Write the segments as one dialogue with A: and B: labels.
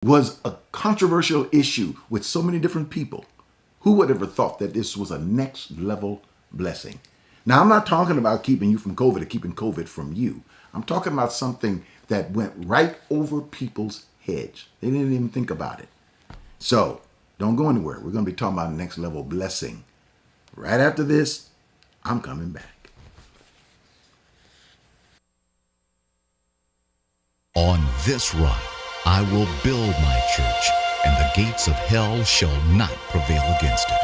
A: was a controversial issue with so many different people. Who would ever thought that this was a next level blessing? Now, I'm not talking about keeping you from COVID or keeping COVID from you. I'm talking about something that went right over people's heads. They didn't even think about it. So don't go anywhere. We're going to be talking about next level blessing. Right after this, I'm coming back.
B: On this rock, I will build my church, and the gates of hell shall not prevail against it.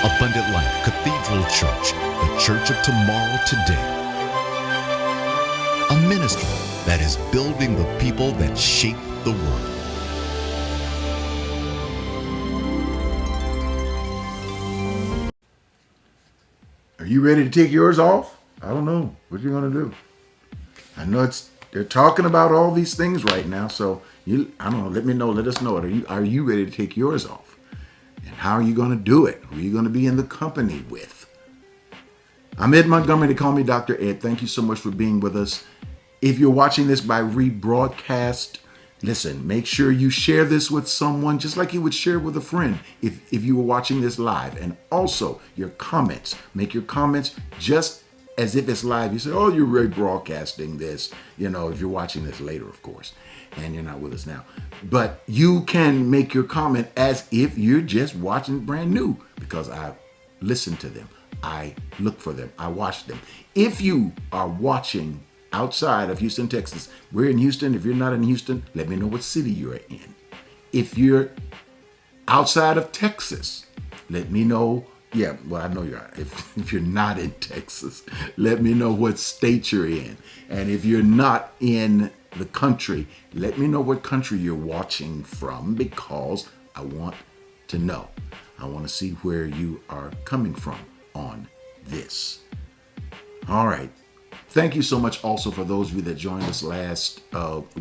B: Abundant Life Cathedral Church, the church of tomorrow today. A ministry that is building the people that shape the world.
A: Are you ready to take yours off? I don't know. What are you going to do? I know they're talking about all these things right now, so I don't know. Let me know. Let us know. Are you ready to take yours off? And how are you going to do it? Who are you going to be in the company with? I'm Ed Montgomery. They call me Dr. Ed. Thank you so much for being with us. If you're watching this by rebroadcast, listen, make sure you share this with someone just like you would share with a friend if you were watching this live. And also your comments. Make your comments just as if it's live. You say, oh, you're rebroadcasting this, if you're watching this later, of course, and you're not with us now. But you can make your comment as if you're just watching brand new, because I listen to them. I look for them. I watch them. If you are watching outside of Houston, Texas, we're in Houston. If you're not in Houston, let me know what city you're in. If you're outside of Texas, let me know. Yeah, well, I know you're. If you're not in Texas, let me know what state you're in. And if you're not in the country, let me know what country you're watching from, because I want to know. I want to see where you are coming from on this. All right. Thank you so much also for those of you that joined us last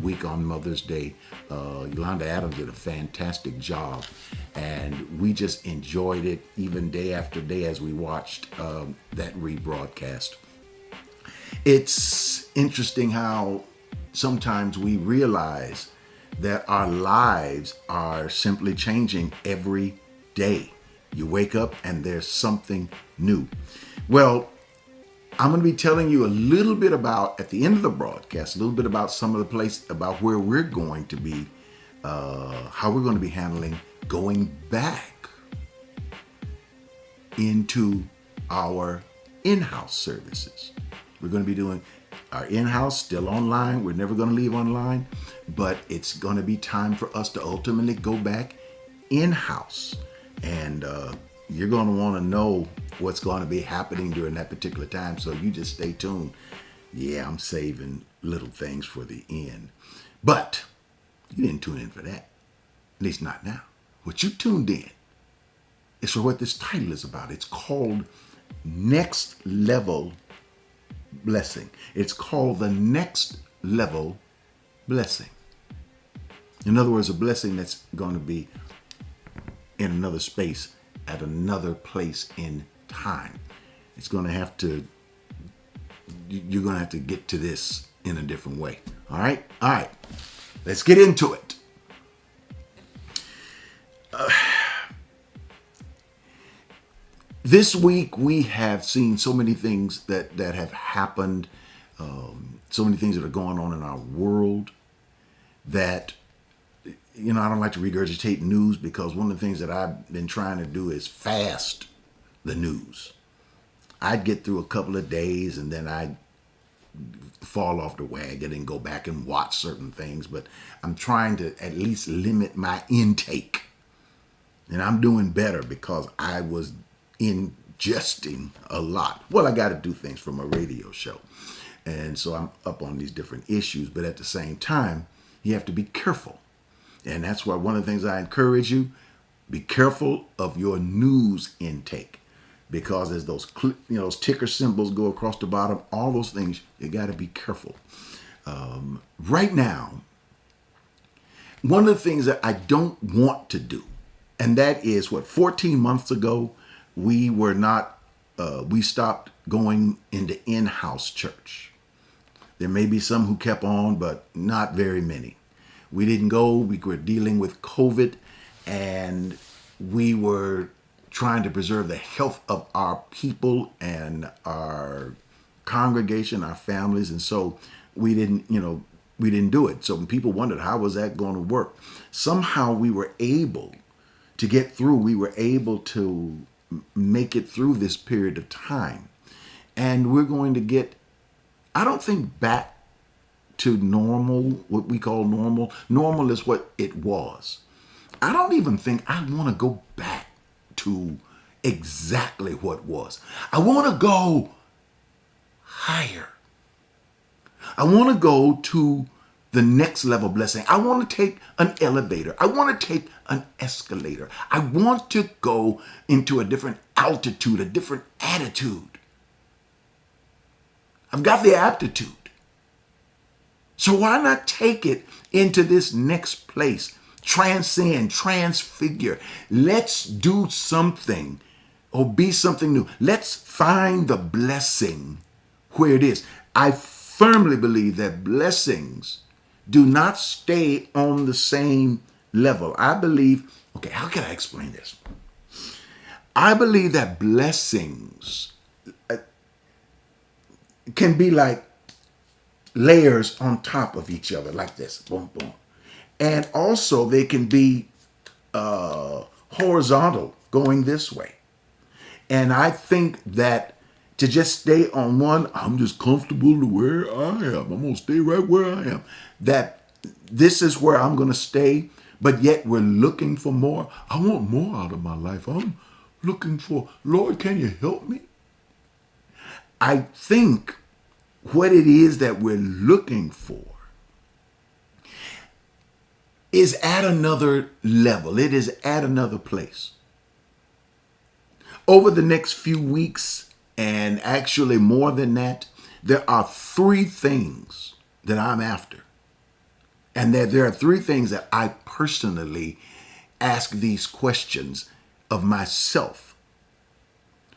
A: week on Mother's Day. Yolanda Adams did a fantastic job, and we just enjoyed it even day after day as we watched that rebroadcast. It's interesting how sometimes we realize that our lives are simply changing every day. You wake up and there's something new. Well, I'm going to be telling you a little bit about, at the end of the broadcast, a little bit about some of the place, about where we're going to be, how we're going to be handling going back into our in-house services. We're going to be doing our in-house still online. We're never going to leave online, but it's going to be time for us to ultimately go back in-house. And you're going to want to know what's going to be happening during that particular time. So you just stay tuned. Yeah, I'm saving little things for the end. But you didn't tune in for that. At least not now. What you tuned in is for what this title is about. It's called Next Level Blessing. It's called the Next Level Blessing. In other words, a blessing that's going to be in another space, at another place in time. It's going to have to, you're going to have to get to this in a different way. All right. Let's get into it. This week we have seen so many things that have happened, so many things that are going on in our world that, I don't like to regurgitate news, because one of the things that I've been trying to do is fast the news. I'd get through a couple of days and then I'd fall off the wagon and go back and watch certain things, but I'm trying to at least limit my intake. And I'm doing better because I was ingesting a lot. Well, I got to do things from a radio show. And so I'm up on these different issues, but at the same time, you have to be careful. And that's why one of the things I encourage you, be careful of your news intake, because as those those ticker symbols go across the bottom, all those things, you got to be careful. Right now, one of the things that I don't want to do, and that is 14 months ago, we stopped going into in-house church. There may be some who kept on, but not very many. We didn't go. We were dealing with COVID, and we were trying to preserve the health of our people and our congregation, our families, and so we didn't, we didn't do it. So when people wondered how was that going to work, somehow we were able to get through. We were able to make it through this period of time, and we're going to get, I don't think, back to normal, what we call normal. Normal is what it was. I don't even think I want to go back to exactly what was. I want to go higher. I want to go to the next level blessing. I want to take an elevator. I want to take an escalator. I want to go into a different altitude, a different attitude. I've got the aptitude. So why not take it into this next place? Transcend, transfigure. Let's do something or be something new. Let's find the blessing where it is. I firmly believe that blessings do not stay on the same level. I believe, okay, how can I explain this? I believe that blessings can be like layers on top of each other, like this, boom, boom. And also they can be horizontal, going this way. And I think that to just stay on one, I'm just comfortable to where I am. I'm going to stay right where I am. That this is where I'm going to stay, but yet we're looking for more. I want more out of my life. I'm looking for, Lord, can you help me? I think what it is that we're looking for is at another level. It is at another place. Over the next few weeks, and actually more than that, there are 3 things that I'm after. And that there are 3 things that I personally ask these questions of myself,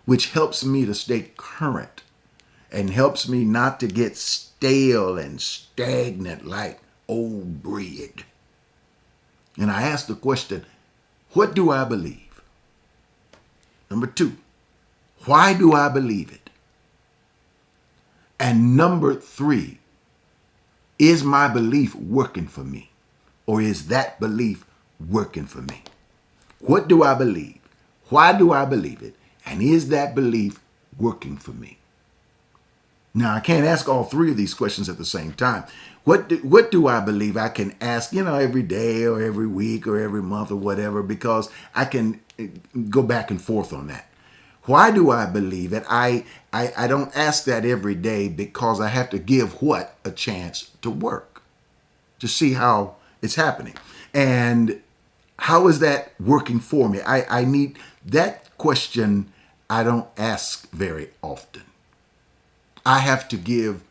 A: which helps me to stay current and helps me not to get stale and stagnant like old bread. And I ask the question, what do I believe? Number 2, why do I believe it? And number 3, is my belief working for me? Or is that belief working for me? What do I believe? Why do I believe it? And is that belief working for me? Now, I can't ask all 3 of these questions at the same time. What do I believe? I can ask, every day or every week or every month or whatever, because I can go back and forth on that. Why do I believe it? I don't ask that every day because I have to give what? A chance to work, to see how it's happening. And how is that working for me? I need that question. I don't ask very often. I have to give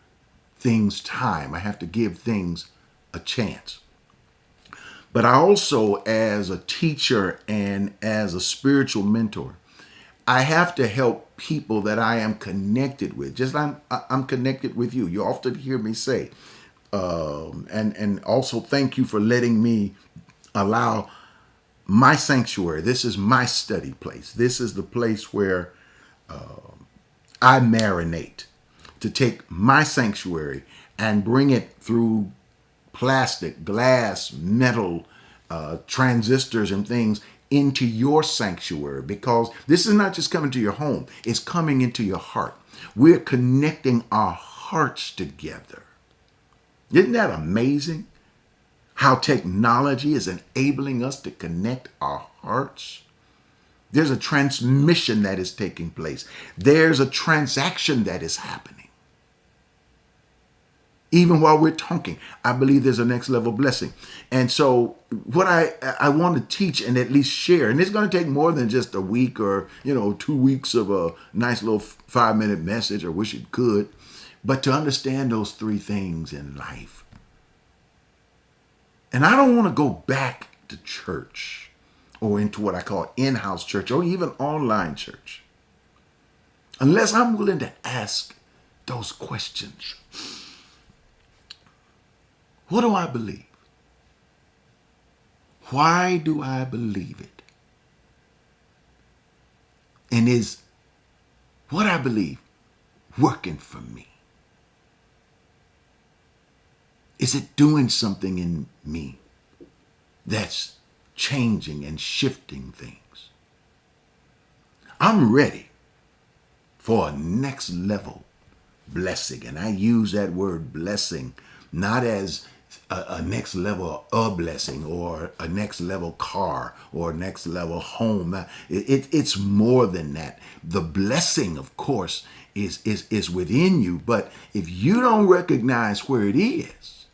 A: things time. I have to give things a chance. But I also, as a teacher and as a spiritual mentor, I have to help people that I am connected with. Just like I'm connected with you. You often hear me say, and also thank you for letting me allow my sanctuary. This is my study place. This is the place where I marinate, to take my sanctuary and bring it through plastic, glass, metal, transistors and things into your sanctuary, because this is not just coming to your home, it's coming into your heart. We're connecting our hearts together. Isn't that amazing? How technology is enabling us to connect our hearts. There's a transmission that is taking place. There's a transaction that is happening. Even while we're talking, I believe there's a next level blessing. And so what I want to teach and at least share, and it's going to take more than just a week or, 2 weeks of a nice little 5-minute message, or wish it could, but to understand those 3 things in life. And I don't want to go back to church or into what I call in-house church or even online church unless I'm willing to ask those questions. What do I believe? Why do I believe it? And is what I believe working for me? Is it doing something in me that's changing and shifting things? I'm ready for a next level blessing. And I use that word blessing not as a next level of blessing or a next level car or a next level home. It's more than that. The blessing, of course, is within you. But if you don't recognize where it is,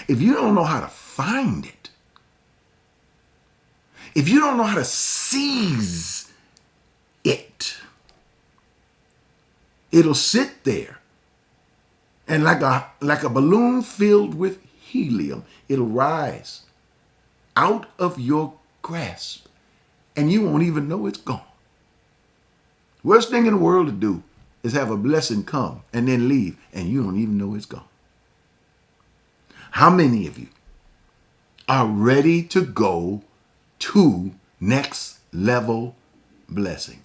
A: if you don't know how to find it, if you don't know how to seize it, it'll sit there. And like a balloon filled with helium, it'll rise out of your grasp and you won't even know it's gone. Worst thing in the world to do is have a blessing come and then leave and you don't even know it's gone. How many of you are ready to go to next level blessing?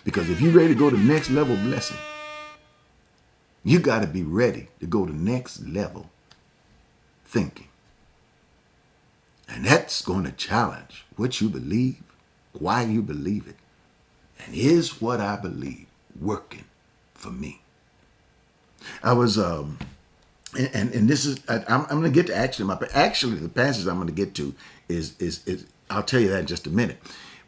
A: Because if you're ready to go to next level blessing, you got to be ready to go to next level thinking. And that's going to challenge what you believe, why you believe it, and is what I believe working for me. I was, and this is, I'm going to get to actually the passage I'm going to get to is I'll tell you that in just a minute.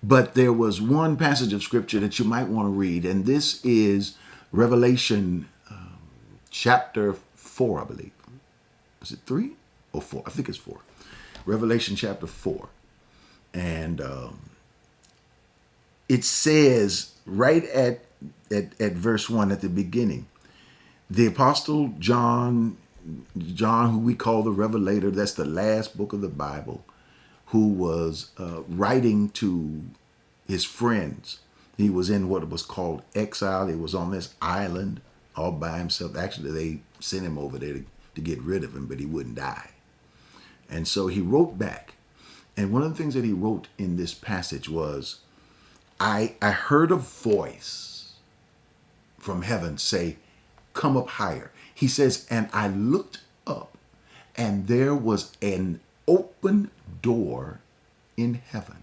A: But there was one passage of scripture that you might want to read, and this is Revelation chapter 4, I believe. Is it 3 or 4? I think it's 4. Revelation chapter 4. And it says right at verse 1 at the beginning, the Apostle John, who we call the Revelator, that's the last book of the Bible, who was writing to his friends. He was in what was called exile. He was on this island all by himself. Actually, they sent him over there to get rid of him, but he wouldn't die. And so he wrote back. And one of the things that he wrote in this passage was, I heard a voice from heaven say, come up higher. He says, and I looked up, and there was an open door in heaven.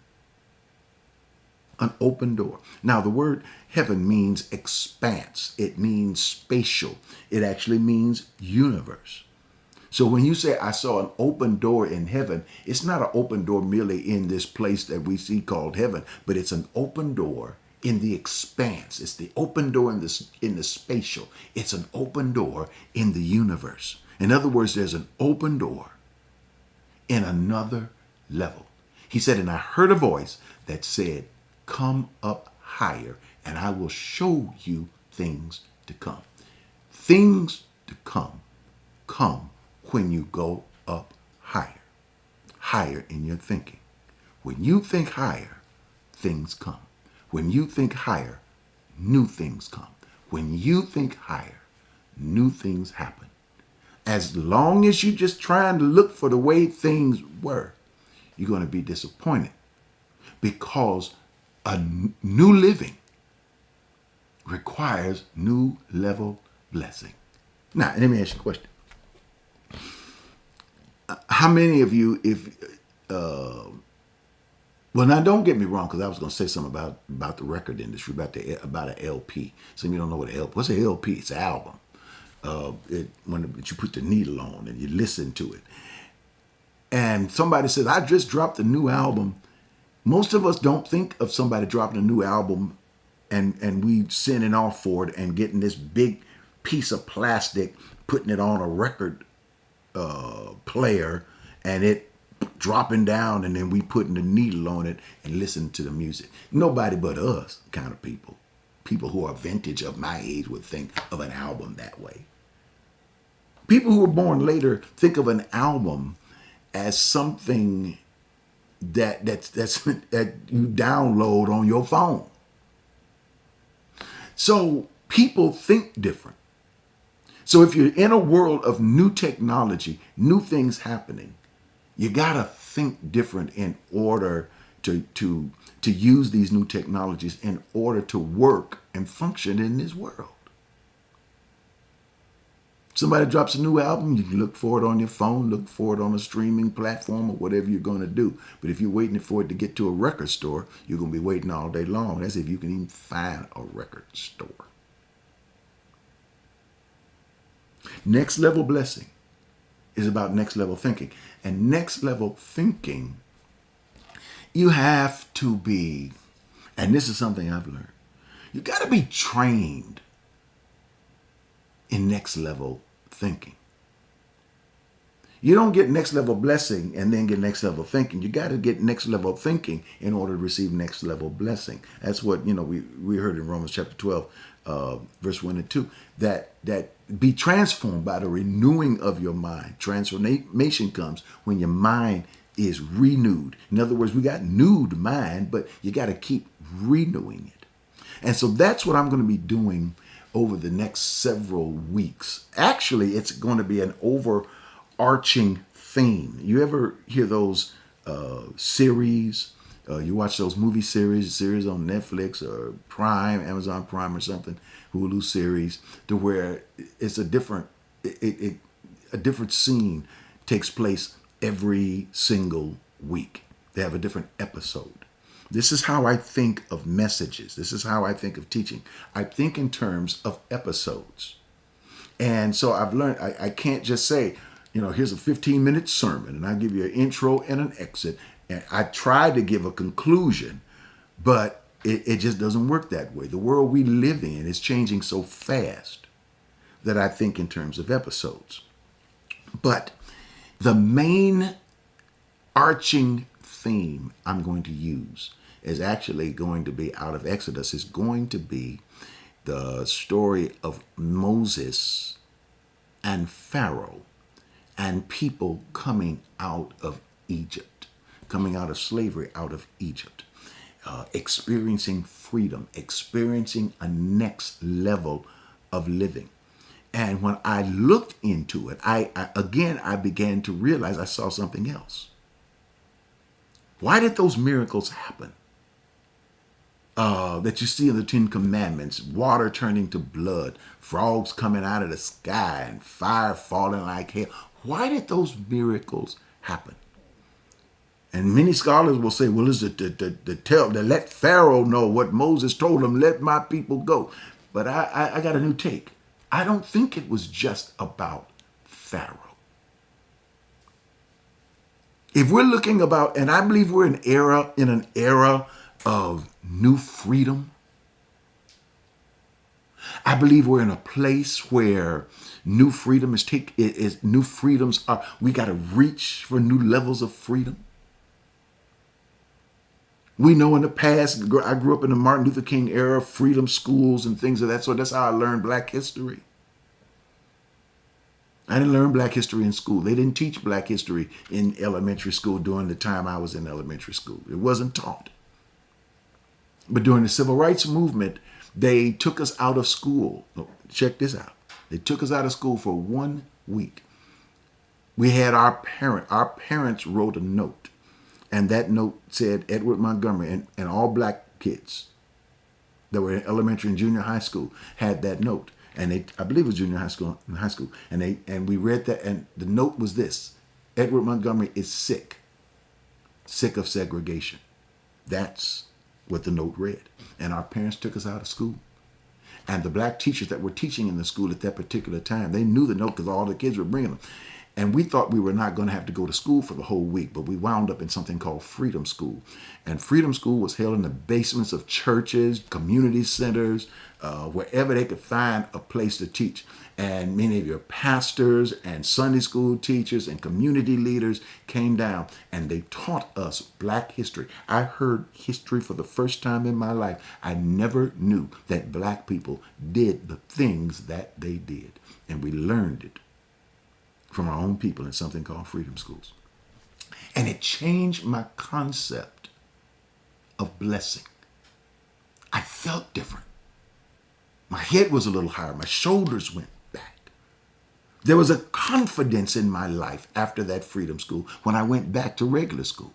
A: An open door. Now, the word heaven means expanse. It means spatial. It actually means universe. So when you say, I saw an open door in heaven, it's not an open door merely in this place that we see called heaven, but it's an open door in the expanse. It's the open door in the spatial. It's an open door in the universe. In other words, there's an open door in another level. He said, and I heard a voice that said, come up higher, and I will show you things to come. Things to come when you go up higher in your thinking. When you think higher, things come. When you think higher, new things come. When you think higher, new things happen. As long as you're just trying to look for the way things were, you're going to be disappointed, because a new living requires new level blessing. Now, let me ask you a question. How many of you, well, now don't get me wrong, because I was going to say something about the record industry, about an LP. Some of you don't know what an LP. What's an LP? It's an album. When you put the needle on and you listen to it. And somebody says, I just dropped a new album. Most of us don't think of somebody dropping a new album and we sending off for it and getting this big piece of plastic, putting it on a record player, and it dropping down, and then we putting the needle on it and listen to the music. Nobody but us kind of people who are vintage of my age would think of an album that way. People who were born later think of an album as something that you download on your phone. So people think different. So if you're in a world of new technology, new things happening, you got to think different in order to use these new technologies in order to work and function in this world. Somebody drops a new album, you can look for it on your phone, look for it on a streaming platform or whatever you're going to do. But if you're waiting for it to get to a record store, you're going to be waiting all day long. That's if you can even find a record store. Next level blessing is about next level thinking. And next level thinking, you have to be, and this is something I've learned, you got to be trained in next level thinking. You don't get next level blessing and then get next level thinking. You got to get next level thinking in order to receive next level blessing. That's what, we heard in Romans chapter 12, verse 1 and 2, that be transformed by the renewing of your mind. Transformation comes when your mind is renewed. In other words, we got renewed mind, but you got to keep renewing it. And so that's what I'm going to be doing over the next several weeks. Actually, it's going to be an overarching theme. You ever hear those series? You watch those movie series on Netflix or Prime, Amazon Prime or something, Hulu series, to where it's a different scene takes place every single week. They have a different episode. This is how I think of messages. This is how I think of teaching. I think in terms of episodes. And so I've learned I can't just say, here's a 15-minute sermon and I give you an intro and an exit. And I try to give a conclusion, but it just doesn't work that way. The world we live in is changing so fast that I think in terms of episodes. But the main arching theme I'm going to use is actually going to be out of Exodus. Is going to be the story of Moses and Pharaoh and people coming out of Egypt, coming out of slavery, out of Egypt, experiencing freedom, experiencing a next level of living. And when I looked into it, I began to realize I saw something else. Why did those miracles happen? That you see in the Ten Commandments, water turning to blood, frogs coming out of the sky, and fire falling like hail. Why did those miracles happen? And many scholars will say, well, it's to let Pharaoh know what Moses told him, let my people go. But I got a new take. I don't think it was just about Pharaoh. If we're looking about, and I believe we're in an era of new freedom. I believe we're in a place where new freedom new freedoms are, we got to reach for new levels of freedom. We know in the past, I grew up in the Martin Luther King era, freedom schools and things of that sort. That's how I learned Black history. I didn't learn Black history in school. They didn't teach Black history in elementary school during the time I was in elementary school. It wasn't taught. But during the Civil Rights Movement, they took us out of school. Check this out. They took us out of school for 1 week. We had our parents wrote a note. And that note said Edward Montgomery and all Black kids that were in elementary and junior high school had that note. And I believe it was junior high school and high school. And we read that, and the note was this: Edward Montgomery is sick of segregation. That's what the note read. And our parents took us out of school. And the Black teachers that were teaching in the school at that particular time, they knew the note because all the kids were bringing them. And we thought we were not going to have to go to school for the whole week, but we wound up in something called Freedom School. And Freedom School was held in the basements of churches, community centers, wherever they could find a place to teach. And many of your pastors and Sunday school teachers and community leaders came down and they taught us Black history. I heard history for the first time in my life. I never knew that Black people did the things that they did. And we learned it from our own people in something called Freedom Schools. And it changed my concept of blessing. I felt different. My head was a little higher. My shoulders went back. There was a confidence in my life after that freedom school when I went back to regular school.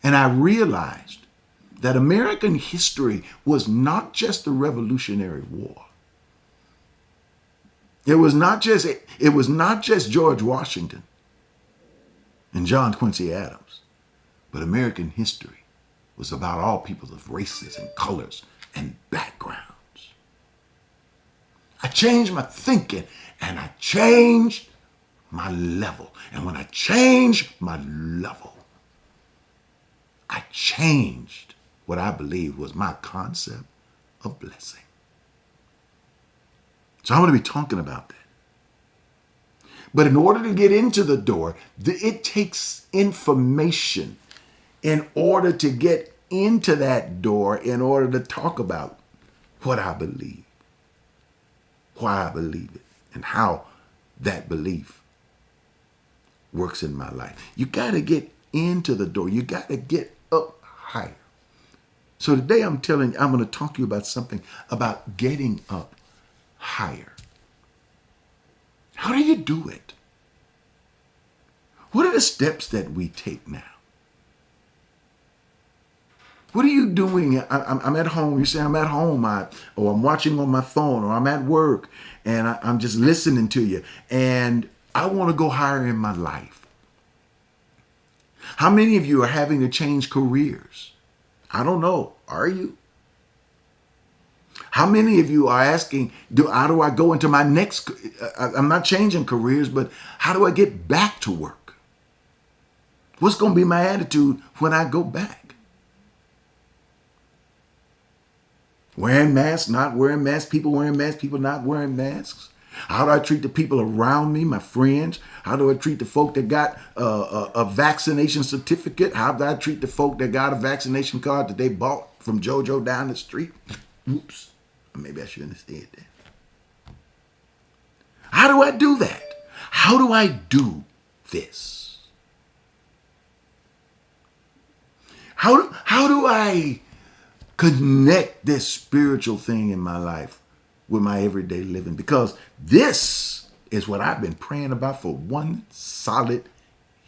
A: And I realized that American history was not just the Revolutionary War. It was not just George Washington and John Quincy Adams, but American history was about all peoples of races and colors and backgrounds. I changed my thinking and I changed my level. And when I changed my level, I changed what I believed was my concept of blessing. So I'm going to be talking about that. But in order to get into the door, it takes information in order to get into that door, in order to talk about what I believe, why I believe it, and how that belief works in my life. You got to get into the door. You got to get up higher. So today I'm going to talk to you about something about getting up higher. How do you do it? What are the steps that we take now? What are you doing? I'm at home. You say I'm at home, or I'm watching on my phone, or I'm at work, and I'm just listening to you, and I want to go higher in my life. How many of you are having to change careers? I don't know. Are you? How many of you are asking, how do I go into my next, I'm not changing careers, but how do I get back to work? What's going to be my attitude when I go back? Wearing masks, not wearing masks, people wearing masks, people not wearing masks. How do I treat the people around me, my friends? How do I treat the folk that got a vaccination certificate? How do I treat the folk that got a vaccination card that they bought from JoJo down the street? Oops. Maybe I shouldn't have said that. How do I do that? How do I do this? How do I connect this spiritual thing in my life with my everyday living? Because this is what I've been praying about for one solid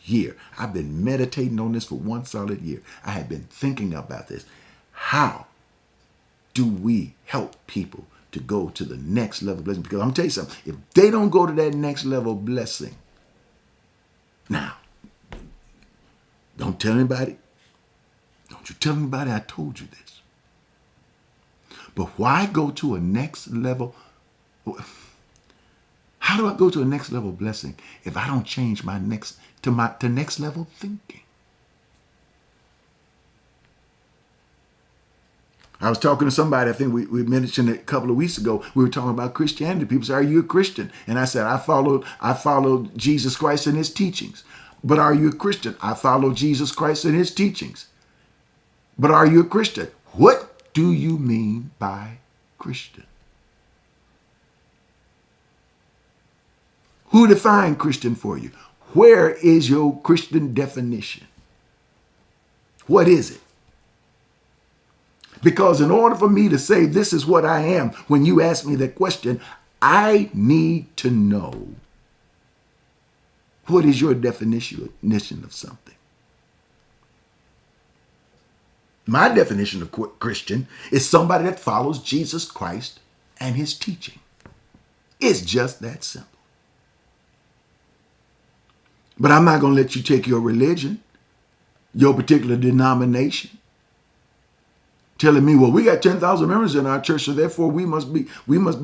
A: year. I've been meditating on this for one solid year. I have been thinking about this. How do we help people to go to the next level of blessing? Because I'm going to tell you something. If they don't go to that next level of blessing, now, don't tell anybody. Don't you tell anybody I told you this. But why go to a next level? How do I go to a next level of blessing if I don't change my next level thinking? I was talking to somebody, I think we mentioned it a couple of weeks ago. We were talking about Christianity. People say, are you a Christian? And I said, I followed Jesus Christ and his teachings. But are you a Christian? I follow Jesus Christ and his teachings. But are you a Christian? What do you mean by Christian? Who defined Christian for you? Where is your Christian definition? What is it? Because in order for me to say this is what I am, when you ask me that question, I need to know what is your definition of something. My definition of Christian is somebody that follows Jesus Christ and his teaching. It's just that simple. But I'm not going to let you take your religion, your particular denomination, telling me, well, we got 10,000 members in our church, so therefore we must be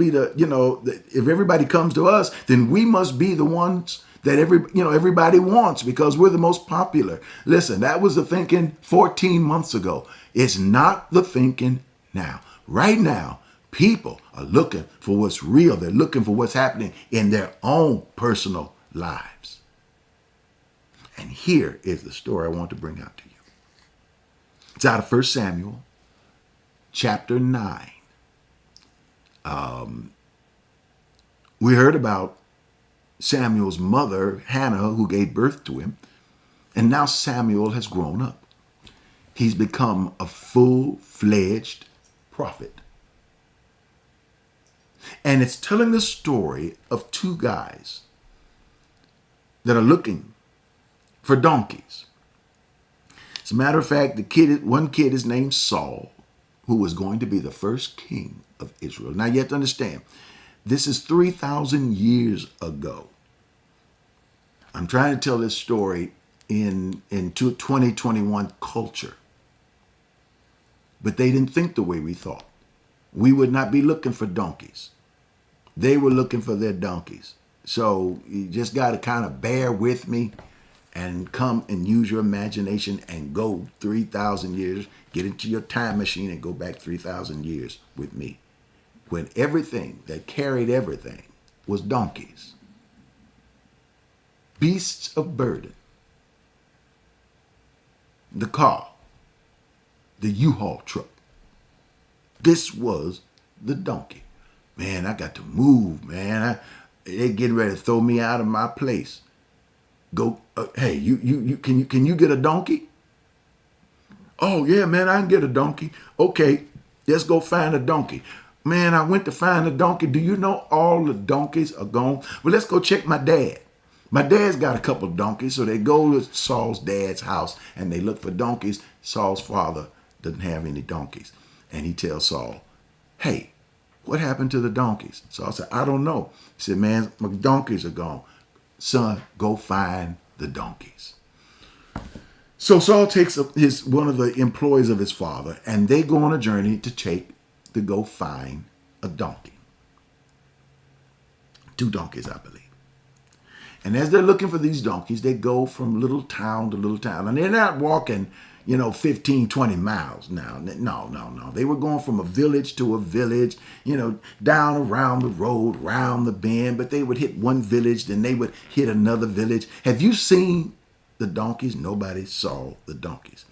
A: the, if everybody comes to us, then we must be the ones that everybody wants because we're the most popular. Listen, that was the thinking 14 months ago. It's not the thinking now. Right now, people are looking for what's real. They're looking for what's happening in their own personal lives. And here is the story I want to bring out to you. It's out of 1 Samuel chapter 9. We heard about Samuel's mother, Hannah, who gave birth to him. And now Samuel has grown up. He's become a full-fledged prophet. And it's telling the story of two guys that are looking for donkeys. As a matter of fact, one kid is named Saul, who was going to be the first king of Israel. Now you have to understand, this is 3,000 years ago. I'm trying to tell this story in 2021 culture. But they didn't think the way we thought. We would not be looking for donkeys. They were looking for their donkeys. So you just got to kind of bear with me and come and use your imagination and go 3,000 years, get into your time machine and go back 3,000 years with me, when everything that carried everything was donkeys, beasts of burden, the car, the U-Haul truck. This was the donkey. Man, I got to move, man. They getting ready to throw me out of my place. Go, hey, you can you get a donkey? Oh yeah, man, I can get a donkey. Okay, let's go find a donkey. Man, I went to find a donkey. Do you know all the donkeys are gone? Well, let's go check my dad. My dad's got a couple of donkeys, so they go to Saul's dad's house and they look for donkeys. Saul's father doesn't have any donkeys. And he tells Saul, hey, what happened to the donkeys? Saul said, I don't know. He said, man, my donkeys are gone. Son, go find the donkeys. So Saul takes one of the employees of his father, and they go on a journey to go find a donkey. 2 donkeys, I believe. And as they're looking for these donkeys, they go from little town to little town. And they're not walking, 15, 20 miles now. No. They were going from a village to a village, down around the road, round the bend. But they would hit one village, then they would hit another village. Have you seen the donkeys? Nobody saw the donkeys.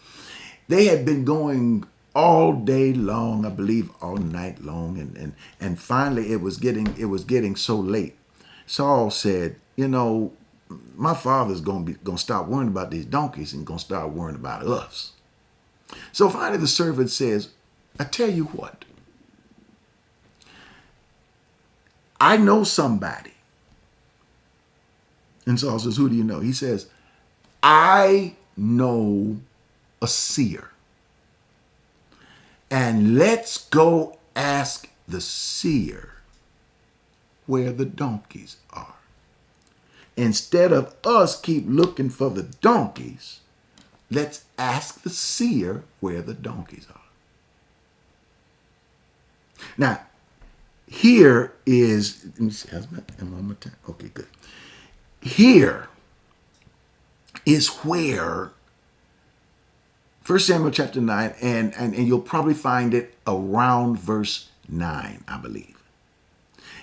A: They had been going all day long, I believe all night long. And finally it was getting so late. Saul said, my father's going to stop worrying about these donkeys and going to start worrying about us. So finally the servant says, I tell you what, I know somebody. And Saul says, who do you know? He says, I know a seer. And let's go ask the seer where the donkeys are. Instead of us keep looking for the donkeys, let's ask the seer where the donkeys are. Now, here is, let me see, am I on my time? Okay, good. Here is where 1 Samuel chapter 9, and you'll probably find it around verse 9, I believe.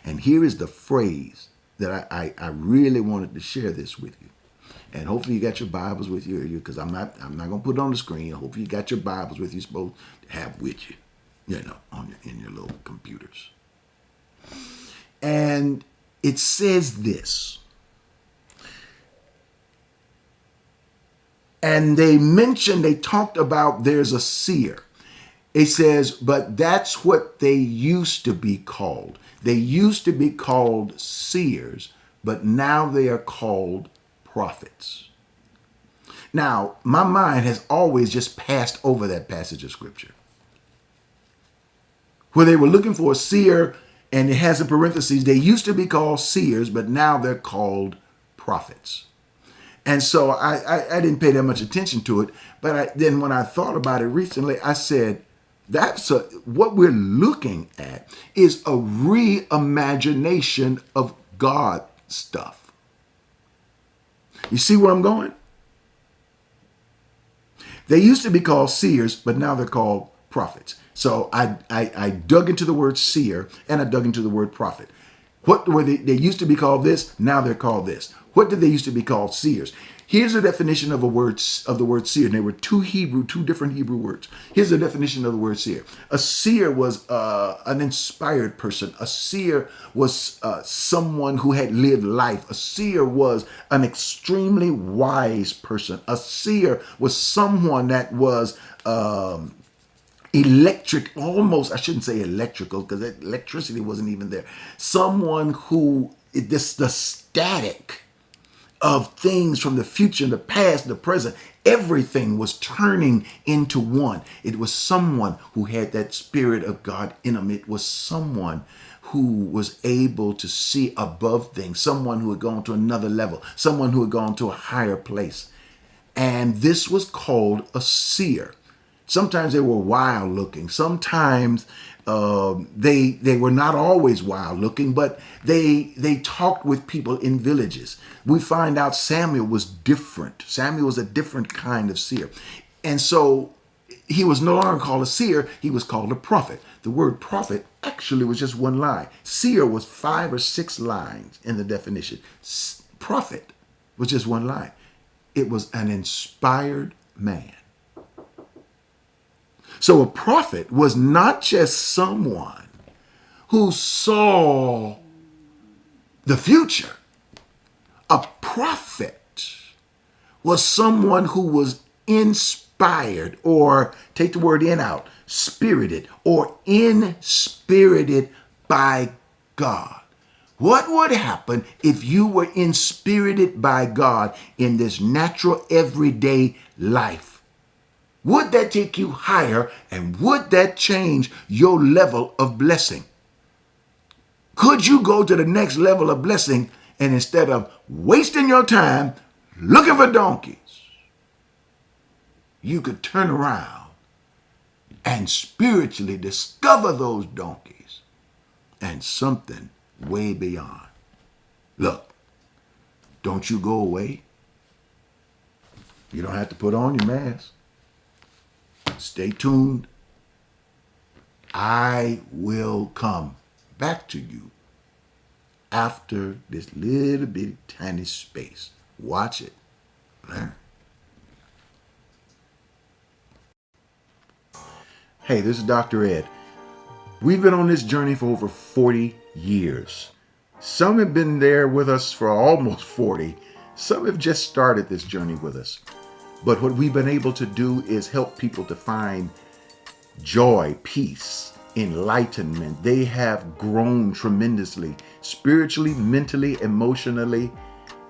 A: And here is the phrase that I really wanted to share this with you. And hopefully you got your Bibles with you, because I'm not going to put it on the screen. Hopefully you got your Bibles with you, supposed to have with you, in your little computers. And it says this. And they talked about there's a seer. It says, but that's what they used to be called. They used to be called seers, but now they are called prophets. Now, my mind has always just passed over that passage of scripture, where they were looking for a seer, and it has in parentheses, they used to be called seers, but now they're called prophets. And so I didn't pay that much attention to it. But then when I thought about it recently, I said, what we're looking at is a reimagination of God stuff. You see where I'm going? They used to be called seers, but now they're called prophets. So I dug into the word seer and I dug into the word prophet. What were they used to be called this, now they're called this. What did they used to be called? Seers. Here's a definition of the word seer. And there were two different Hebrew words. Here's the definition of the word seer. A seer was an inspired person. A seer was someone who had lived life. A seer was an extremely wise person. A seer was someone that was electric, almost, I shouldn't say electrical because electricity wasn't even there. Someone who, the static of things from the future, the past, the present, everything was turning into one. It was someone who had that Spirit of God in them. It was someone who was able to see above things, someone who had gone to another level, someone who had gone to a higher place. And this was called a seer. Sometimes they were wild looking. Sometimes they were not always wild looking, but they talked with people in villages. We find out Samuel was different. Samuel was a different kind of seer. And so he was no longer called a seer, he was called a prophet. The word prophet actually was just one line. Seer was 5 or 6 lines in the definition. Prophet was just one line. It was an inspired man. So a prophet was not just someone who saw the future. A prophet was someone who was inspired, or take the word in out, spirited or inspirited by God. What would happen if you were inspirited by God in this natural everyday life? Would that take you higher, and would that change your level of blessing? Could you go to the next level of blessing, and instead of wasting your time looking for donkeys, you could turn around and spiritually discover those donkeys and something way beyond? Look, don't you go away. You don't have to put on your mask. Stay tuned. I will come back to you after this little bitty tiny space. Watch it. Learn. Hey, this is Dr. Ed. We've been on this journey for over 40 years. Some have been there with us for almost 40. Some have just started this journey with us. But what we've been able to do is help people to find joy, peace, enlightenment. They have grown tremendously, spiritually, mentally, emotionally,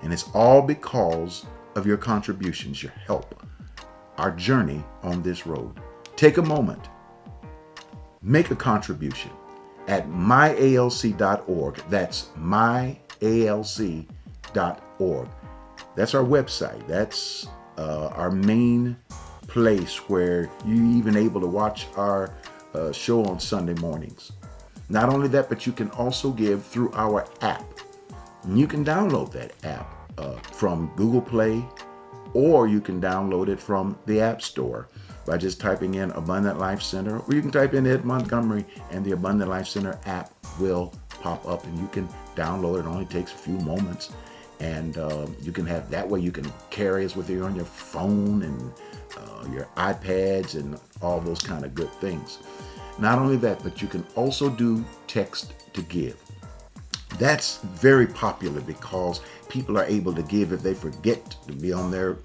A: and it's all because of your contributions, your help, our journey on this road. Take a moment, make a contribution at myalc.org. That's myalc.org. That's our website. That's our main place where you're even able to watch our show on Sunday mornings. Not only that, but you can also give through our app. And you can download that app from Google Play, or you can download it from the App Store by just typing in Abundant Life Center, or you can type in Ed Montgomery and the Abundant Life Center app will pop up and you can download it. It only takes a few moments. And you can have that way. You can carry us with you on your phone and your iPads and all those kind of good things. Not only that, but you can also do text to give. That's very popular because people are able to give if they forget to be on their,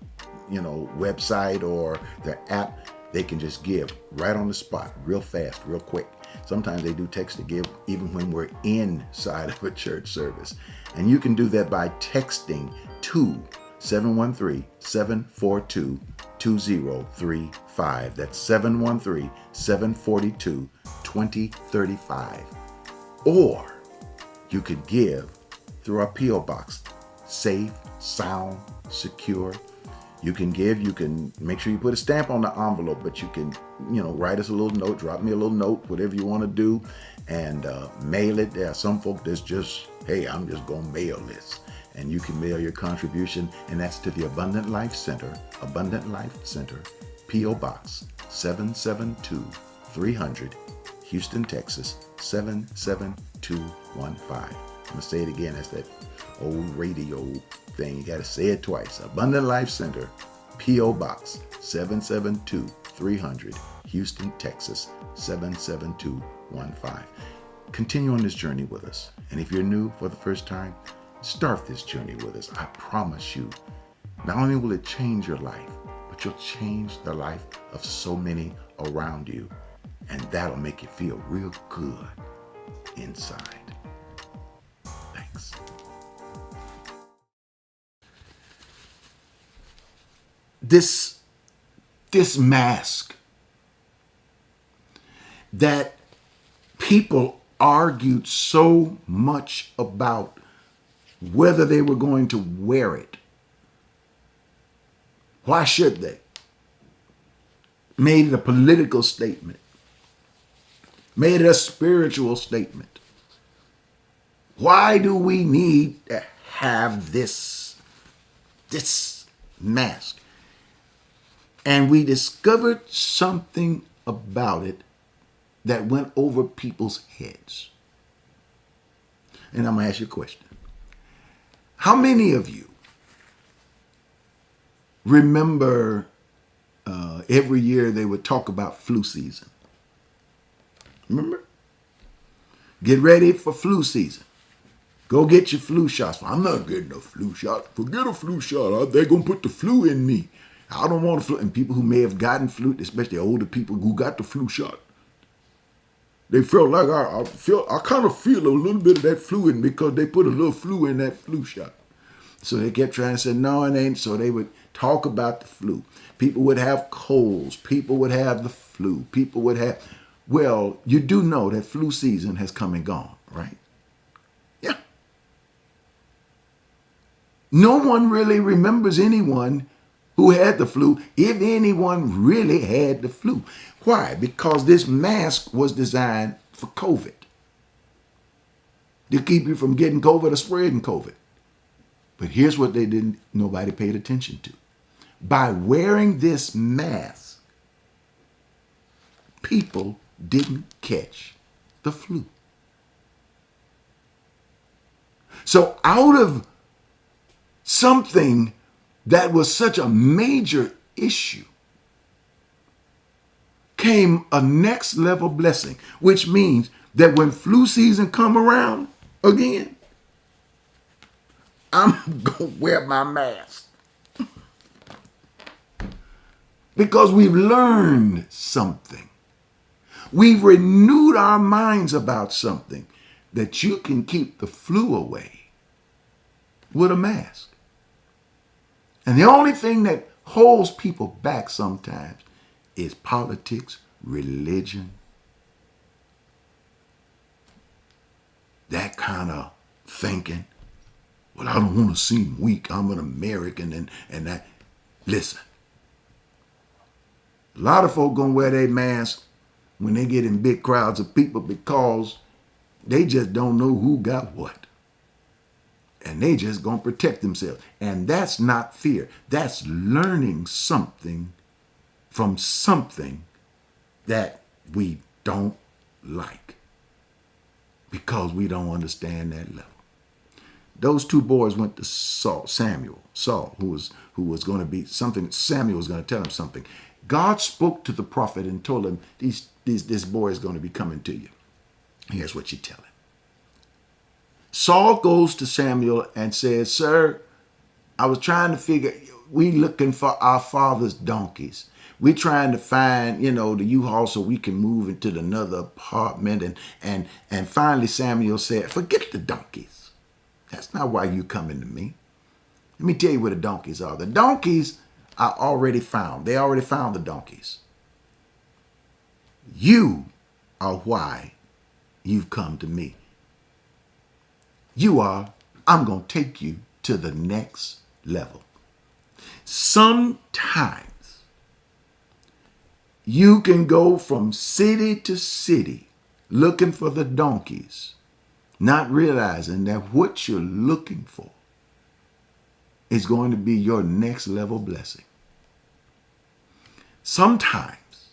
A: website or their app. They can just give right on the spot, real fast, real quick. Sometimes they do text to give even when we're inside of a church service. And you can do that by texting to 713-742-2035. That's 713-742-2035. Or you could give through our P.O. Box. Safe, sound, secure. You can give, you can make sure you put a stamp on the envelope, but you can, write us a little note, drop me a little note, whatever you want to do, and mail it. There are some folk that's just, hey, I'm just going to mail this. And you can mail your contribution, and that's to the Abundant Life Center, P.O. Box 772-300, Houston, Texas, 77215. I'm going to say it again. That's that old radio thing. You got to say it twice. Abundant Life Center, P.O. Box 772-300, Houston, Texas, 77215. Continue on this journey with us. And if you're new for the first time, start this journey with us. I promise you, not only will it change your life, but you'll change the life of so many around you. And that'll make you feel real good inside. Thanks. This mask that people argued so much about whether they were going to wear it. Why should they? Made it a political statement. Made it a spiritual statement. Why do we need to have this mask? And we discovered something about it that went over people's heads. And I'm going to ask you a question. How many of you remember every year they would talk about flu season? Remember? Get ready for flu season. Go get your flu shots. I'm not getting a flu shot. Forget a flu shot. They're going to put the flu in me. I don't want a flu. And people who may have gotten flu, especially older people who got the flu shot, they felt like I kind of feel a little bit of that flu in me because they put a little flu in that flu shot. So they kept trying to say, no, it ain't. So they would talk about the flu. People would have colds. People would have the flu. People would have, well, you do know that flu season has come and gone, right? Yeah. No one really remembers anyone who had the flu, if anyone really had the flu. Why? Because this mask was designed for COVID. To keep you from getting COVID or spreading COVID. But here's what nobody paid attention to. By wearing this mask, people didn't catch the flu. So out of something that was such a major issue came a next level blessing, which means that when flu season come around again, I'm going to wear my mask. Because we've learned something. We've renewed our minds about something, that you can keep the flu away with a mask. And the only thing that holds people back sometimes is politics, religion, that kind of thinking. Well, I don't want to seem weak. I'm an American and that. Listen, a lot of folk gonna wear their mask when they get in big crowds of people because they just don't know who got what. And they just gonna protect themselves. And that's not fear. That's learning something from something that we don't like because we don't understand that level. Those two boys went to Saul, who was going to be something. Samuel was going to tell him something. God spoke to the prophet and told him, this boy is going to be coming to you. Here's what you tell him. Saul goes to Samuel and says, sir, I was trying to figure, we looking for our father's donkeys. We trying to find, the U-Haul so we can move into another apartment. And finally Samuel said, forget the donkeys. That's not why you coming to me. Let me tell you where the donkeys are. The donkeys are already found. They already found the donkeys. You are why you've come to me. I'm going to take you to the next level. Sometimes you can go from city to city looking for the donkeys, not realizing that what you're looking for is going to be your next level blessing. Sometimes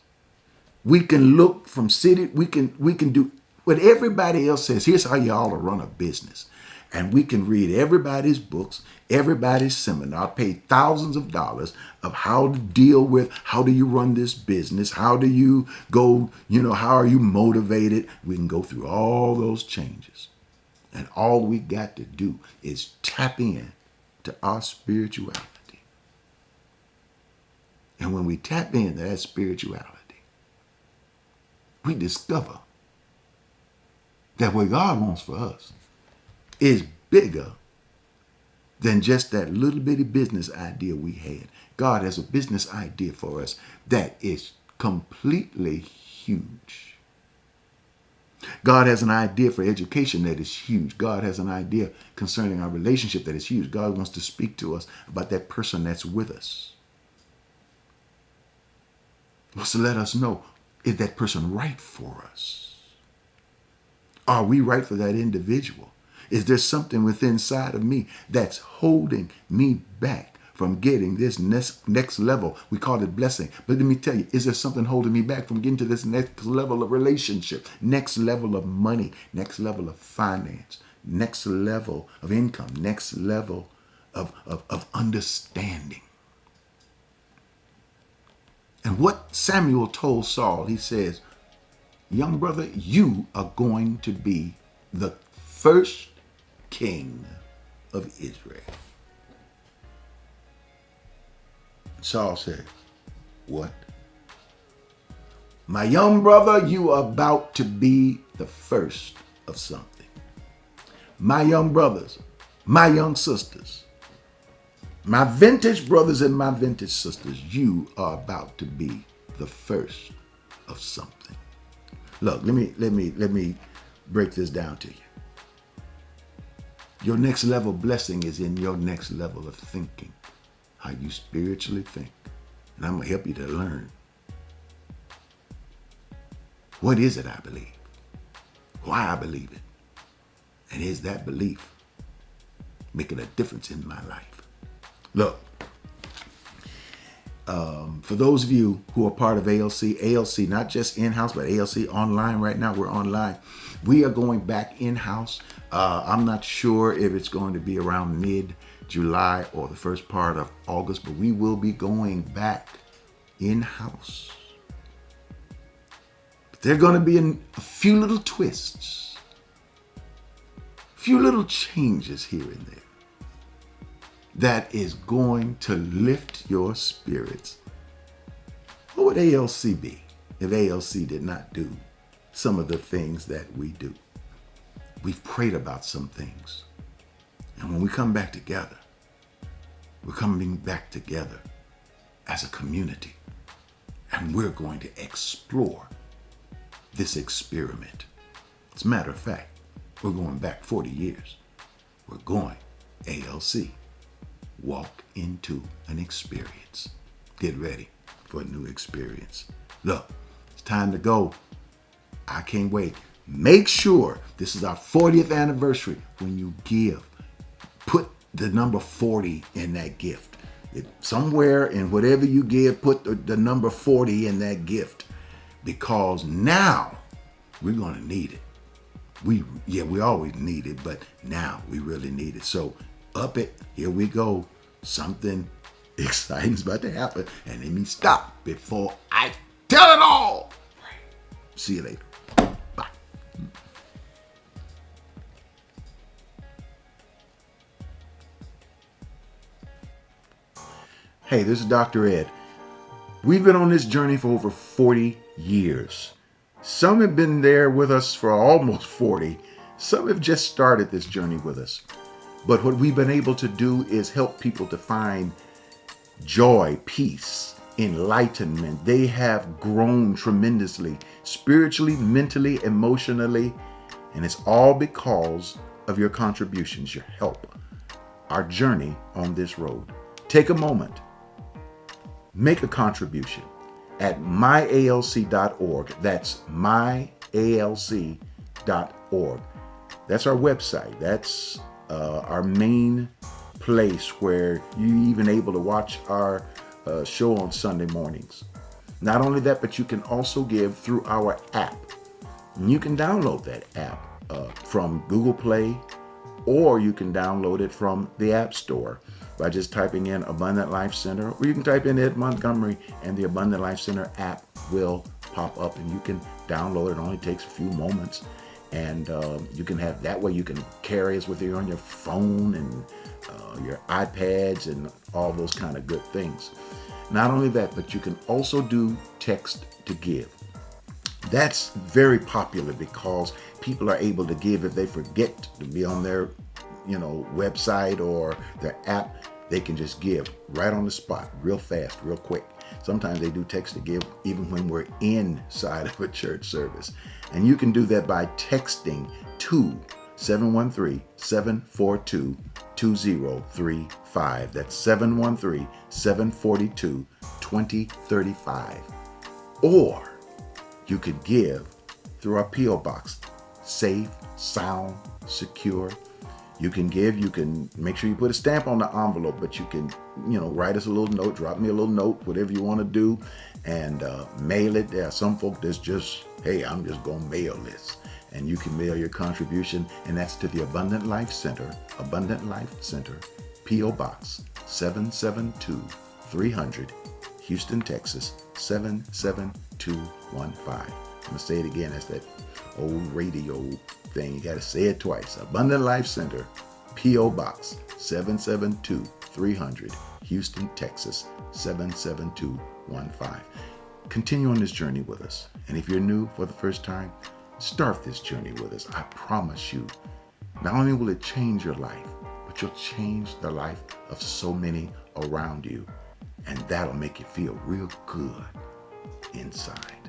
A: we can look from city, we can do what everybody else says. Here's how you ought to run a business. And we can read everybody's books, everybody's seminar, pay thousands of dollars of how to deal with, how do you run this business? How do you go, how are you motivated? We can go through all those changes. And all we got to do is tap in to our spirituality. And when we tap into that spirituality, we discover that what God wants for us is bigger than just that little bitty business idea we had. God has a business idea for us that is completely huge. God has an idea for education that is huge. God has an idea concerning our relationship that is huge. God wants to speak to us about that person that's with us. He wants to let us know, is that person right for us? Are we right for that individual? Is there something within inside of me that's holding me back from getting this next level? We call it blessing. But let me tell you, is there something holding me back from getting to this next level of relationship, next level of money, next level of finance, next level of income, next level of understanding? And what Samuel told Saul, he says, young brother, you are going to be the first king of Israel. Saul says, what? My young brother, you are about to be the first of something. My young brothers, my young sisters, my vintage brothers and my vintage sisters, you are about to be the first of something. Look, let me break this down to you. Your next level blessing is in your next level of thinking, how you spiritually think. And I'm going to help you to learn. What is it I believe? Why I believe it? And is that belief making a difference in my life? Look, for those of you who are part of ALC, not just in-house, but ALC online right now, we're online. We are going back in-house. I'm not sure if it's going to be around mid-July or the first part of August, but we will be going back in-house. But there are going to be a few little twists, a few little changes here and there that is going to lift your spirits. What would ALC be if ALC did not do some of the things that we do? We've prayed about some things. And when we come back together, we're coming back together as a community. And we're going to explore this experiment. As a matter of fact, we're going back 40 years. We're going ALC. Walk into an experience. Get ready for a new experience. Look, it's time to go. I can't wait. Make sure this is our 40th anniversary. When you give, put the number 40 in that gift. Somewhere in whatever you give, put the number 40 in that gift. Because now we're going to need it. We always need it, but now we really need it. So up it. Here we go. Something exciting is about to happen. And let me stop before I tell it all. See you later. Bye. Hey, this is Dr. Ed. We've been on this journey for over 40 years. Some have been there with us for almost 40. Some have just started this journey with us. But what we've been able to do is help people to find joy, peace, enlightenment. They have grown tremendously, spiritually, mentally, emotionally, and it's all because of your contributions, your help, our journey on this road. Take a moment, make a contribution at myalc.org. That's myalc.org. That's our website. That's our main place where you're even able to watch our show on Sunday mornings. Not only that, but you can also give through our app. And you can download that app from Google Play, or you can download it from the App Store by just typing in Abundant Life Center, or you can type in Ed Montgomery and the Abundant Life Center app will pop up and you can download it. It only takes a few moments. And you can have that way. You can carry us with you on your phone and your iPads and all those kind of good things. Not only that, but you can also do text to give. That's very popular because people are able to give if they forget to be on their, website or their app. They can just give right on the spot, real fast, real quick. Sometimes they do text to give even when we're inside of a church service. And you can do that by texting to 713-742-2035. That's 713-742-2035. Or you could give through our P.O. Box. Safe, sound, secure. You can give, you can make sure you put a stamp on the envelope, but you can, write us a little note, drop me a little note, whatever you want to do, and mail it. There are some folk that's just, hey, I'm just going to mail this. And you can mail your contribution, and that's to the Abundant Life Center, P.O. Box 772-300, Houston, Texas 77215. I'm going to say it again. That's that old radio thing. You got to say it twice. Abundant Life Center, P.O. Box 772-300, Houston, Texas 77215. Continue on this journey with us. And if you're new for the first time, start this journey with us. I promise you, not only will it change your life, but you'll change the life of so many around you. And that'll make you feel real good inside.